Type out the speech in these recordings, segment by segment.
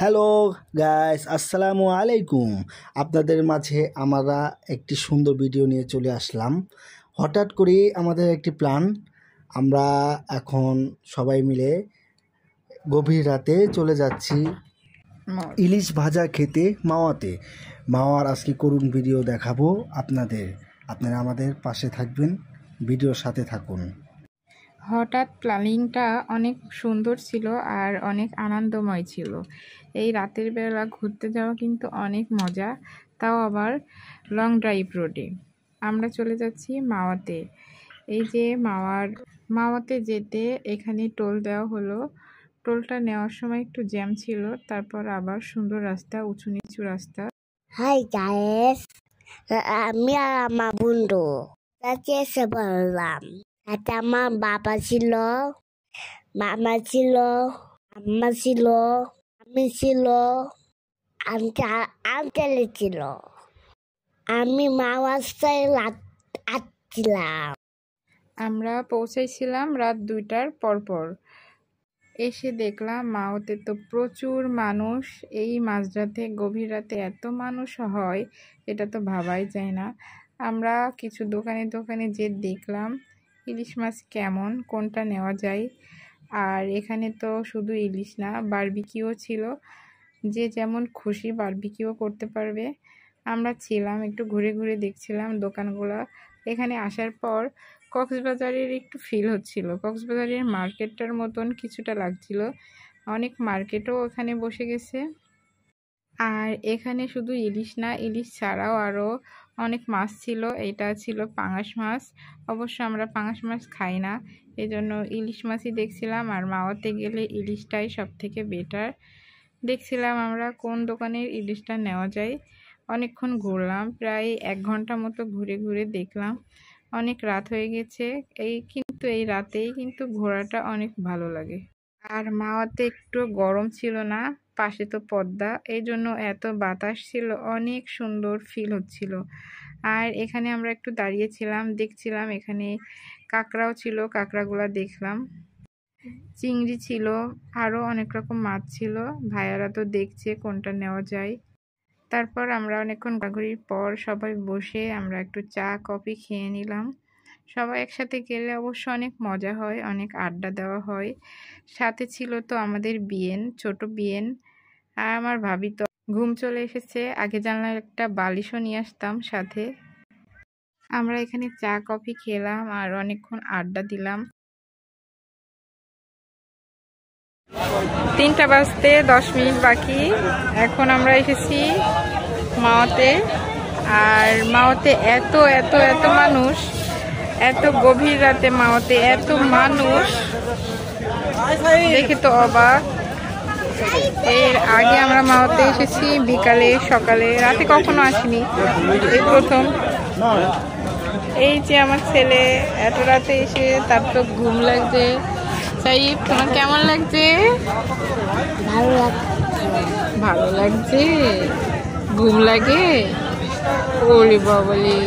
Hello guys, আসসালামু আলাইকুম। আপনাদের মাঝে আমরা একটি সুন্দর ভিডিও নিয়ে চলে আসলাম। হঠাৎ করে আমাদের একটি প্ল্যান, আমরা এখন সবাই মিলে গভীর রাতে চলে যাচ্ছি ইলিশ ভাজা খেতে মাওয়াতে। মাওয়ার আজকে করুণ ভিডিও দেখাবো আপনারা আমাদের পাশে থাকবেন, ভিডিওর সাথে থাকুন। হঠাৎ প্ল্যানিংটা অনেক সুন্দর ছিল আর অনেক আনন্দময় ছিল। এই রাতের বেলা ঘুরতে যাওয়া কিন্তু অনেক মজা, তাও আবার লং ড্রাইভ রোডে। আমরা চলে যাচ্ছি মাওয়াতে। এই যে মাওয়াতে যেতে এখানে টোল দেওয়া হলো। টোলটা নেওয়ার সময় একটু জ্যাম ছিল, তারপর আবার সুন্দর রাস্তা, উঁচু নিচু রাস্তা। হাই গাইস, আমি আর আমার বন্ধু রাতে এসে বললাম। রাতে আমার বাবা ছিল, মামা ছিল, আম্মা ছিল, আমি ছিল, আঙ্কেল ছিল। আমি মাওয়াস্তায় আসছিলাম। আমরা পৌঁছাইছিলাম রাত 2টার পরপর। এসে দেখলাম মাওতে তো প্রচুর মানুষ। এই মাঝরাতে গভীর রাতে এত মানুষ হয় এটা তো ভাবাই যায় না। আমরা কিছু দোকানে যে দেখলাম ইলিশ মাছ কেমন, কোনটা নেওয়া যায়। আর এখানে তো শুধু ইলিশ না, বারবিকিউ ছিল, যে যেমন খুশি বারবিকিউ করতে পারবে। আমরা ছিলাম একটু ঘুরে ঘুরে দেখছিলাম দোকানগুলো। এখানে আসার পর কক্সবাজারের একটু ফিল হচ্ছিল, কক্সবাজারের মার্কেটটার মতন কিছুটা লাগছিল। অনেক মার্কেটও ওখানে বসে গেছে। আর এখানে শুধু ইলিশ না, ইলিশ ছাড়াও আরও অনেক মাছ ছিল। এটা ছিল পাঙাশ মাছ। অবশ্য আমরা পাঙাশ মাছ খাই না, এজন্য ইলিশ মাছই দেখছিলাম। আর মাওয়াতে গেলে ইলিশটাই সব থেকে বেটার। দেখছিলাম আমরা কোন দোকানের ইলিশটা নেওয়া যায়। অনেকক্ষণ ঘুরলাম, প্রায় 1 ঘন্টা মতো ঘুরে ঘুরে দেখলাম। অনেক রাত হয়ে গেছে, এই রাতেই কিন্তু ঘোরাটা অনেক ভালো লাগে। আর মাওয়াতে একটু গরম ছিল না, পাশে তো পদ্মা, এই জন্য এত বাতাস ছিল, অনেক সুন্দর ফিল হচ্ছিল। আর এখানে আমরা একটু দাঁড়িয়েছিলাম, দেখছিলাম। এখানে কাঁকড়াও ছিল, কাঁকড়াগুলা দেখলাম। চিংড়ি ছিল, আরও অনেক রকম মাছ ছিল। ভাইয়ারা তো দেখছে কোনটা নেওয়া যায়। তারপর আমরা অনেকক্ষণ ঘোরাঘুরির পর সবাই বসে আমরা একটু চা কফি খেয়ে নিলাম। সবাই একসাথে গেলে অবশ্য অনেক মজা হয়, অনেক আড্ডা দেওয়া হয়। সাথে ছিল তো আমাদের বিয়েন, ছোট বিয়েন। আর আমার ভাবি তো ঘুম চলে এসেছে, আগে জানলার একটা বালিশও নিয়ে আসতাম সাথে। আমরা এখানে চা কফি খেলাম আর অনেকক্ষণ আড্ডা দিলাম। 3টা বাজতে 10 মিনিট বাকি। এখন আমরা এসেছি মাওয়াতে। আর মাওয়াতে এত এত এত মানুষ, এত গভীর রাতে মাওয়াতে এত মানুষ দেখে তো অবাক। এর আগে আমরা মাওয়াতে এসেছি বিকালে, সকালে, রাতে কখনো আসিনি, এই প্রথম। এই যে আমার ছেলে এত রাতে এসে তার তো ঘুম লাগছে। সাইফ, তোমার কেমন লাগছে? ভালো লাগছে। ঘুম লাগে? ওরে বাবালে।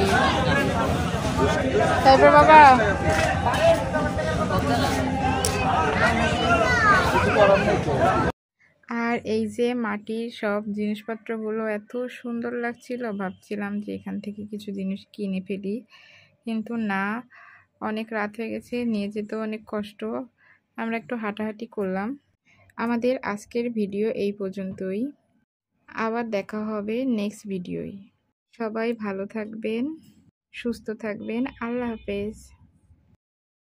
তারপর বাবা আর এই যে মাটির সব জিনিসপত্রগুলো এত সুন্দর লাগছিল, ভাবছিলাম যে এখান থেকে কিছু জিনিস কিনে ফেলি, কিন্তু না, অনেক রাত হয়ে গেছে, নিয়ে যেতে অনেক কষ্ট। আমরা একটু হাঁটাহাঁটি করলাম। আমাদের আজকের ভিডিও এই পর্যন্তই। আবার দেখা হবে নেক্সট ভিডিওয়। সবাই ভালো থাকবেন, সুস্থ থাকবেন। আল্লাহ হাফেজ।